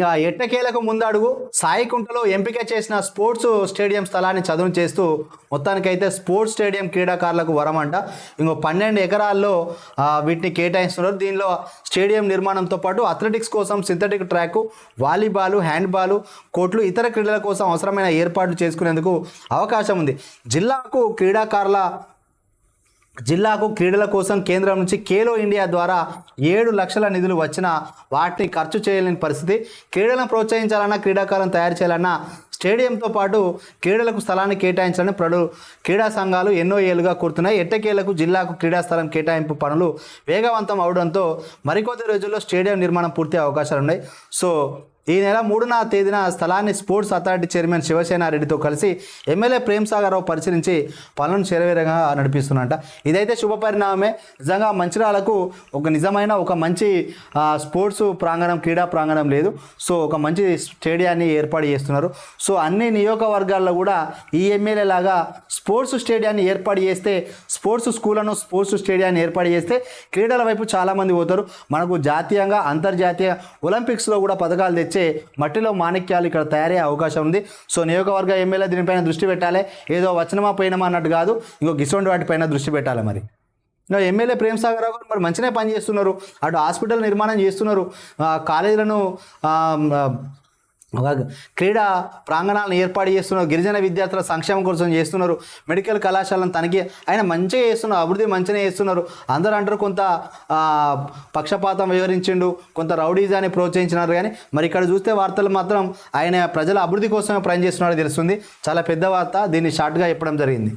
ఇక ఎట్టకేలకు ముందడుగు సాయికుంటలో ఎంపిక చేసిన స్పోర్ట్స్ స్టేడియం స్థలాన్ని చదును చేస్తూ మొత్తానికైతే స్పోర్ట్స్ స్టేడియం క్రీడాకారులకు వరమంట. ఇంకో 12 ఎకరాల్లో వీటిని కేటాయిస్తున్నారు. దీనిలో స్టేడియం నిర్మాణంతో పాటు అథ్లెటిక్స్ కోసం సింథటిక్ ట్రాక్, వాలీబాల్, హ్యాండ్బాల్ కోర్టులు, ఇతర క్రీడల కోసం అవసరమైన ఏర్పాట్లు చేసుకునేందుకు అవకాశం ఉంది. జిల్లాకు క్రీడల కోసం కేంద్రం నుంచి ఖేలో ఇండియా ద్వారా 7 లక్షల నిధులు వచ్చినా వాటిని ఖర్చు చేయలేని పరిస్థితి. క్రీడలను ప్రోత్సహించాలన్నా, క్రీడాకారులను తయారు చేయాలన్నా స్టేడియంతో పాటు క్రీడలకు స్థలాన్ని కేటాయించాలని క్రీడా సంఘాలు ఎన్నో ఏళ్లుగా కోరుతున్నాయి. ఎట్టకేలకు జిల్లాకు క్రీడా స్థలం కేటాయింపు పనులు వేగవంతం అవడంతో మరికొద్ది రోజుల్లో స్టేడియం నిర్మాణం పూర్తి అవకాశాలు ఉన్నాయి. సో ఈ నెల 3వ తేదీన స్థలాన్ని స్పోర్ట్స్ అథారిటీ చైర్మన్ శివసేనారెడ్డితో కలిసి ఎమ్మెల్యే ప్రేమ్ సాగర్ రావు పరిశీలించి పనులను శరవేగంగా నడిపిస్తున్నట్ట. ఇదైతే శుభ పరిణామమే. నిజంగా మంచిర్యాలకు ఒక మంచి స్పోర్ట్స్ ప్రాంగణం, క్రీడా ప్రాంగణం లేదు. సో ఒక మంచి స్టేడియాన్ని ఏర్పాటు చేస్తున్నారు. సో అన్ని నియోజకవర్గాల్లో కూడా ఈ ఎమ్మెల్యే లాగా స్పోర్ట్స్ స్టేడియాన్ని ఏర్పాటు చేస్తే, స్పోర్ట్స్ స్కూళ్లను, స్పోర్ట్స్ స్టేడియాన్ని ఏర్పాటు చేస్తే క్రీడల వైపు చాలామంది పోతారు. మనకు జాతీయంగా, అంతర్జాతీయ ఒలింపిక్స్లో కూడా పథకాలు తెచ్చి మట్టిలో మాణిక్యాలు ఇక్కడ తయారయ్యే అవకాశం ఉంది. సో నియోజకవర్గ ఎమ్మెల్యే దీనిపైన దృష్టి పెట్టాలి. ఏదో వచ్చినమా పోయినమా అన్నట్టు కాదు, గిసోంటి వాటిపైన దృష్టి పెట్టాలి. మరి ఎమ్మెల్యే ప్రేమ్ సాగర్ రావు గారు మరి మంచిగా పని చేస్తున్నారు. అటు హాస్పిటల్ నిర్మాణం చేస్తున్నారు, కాలేజీలను, క్రీడా ప్రాంగణాలను ఏర్పాటు చేస్తున్నారు, గిరిజన విద్యార్థుల సంక్షేమం కోసం చేస్తున్నారు, మెడికల్ కళాశాలను తనిఖీ ఆయన మంచిగా చేస్తున్నారు, అభివృద్ధి మంచిగా చేస్తున్నారు. అందరూ అంటారు కొంత పక్షపాతం వివరించిండు, కొంత రౌడీజాన్ని ప్రోత్సహించినారు. కానీ మరి ఇక్కడ చూస్తే వార్తలు మాత్రం ఆయన ప్రజల అభివృద్ధి కోసమే పనిచేస్తున్నాడో తెలుస్తుంది. చాలా పెద్ద వార్త, దీన్ని షార్ట్గా చెప్పడం జరిగింది.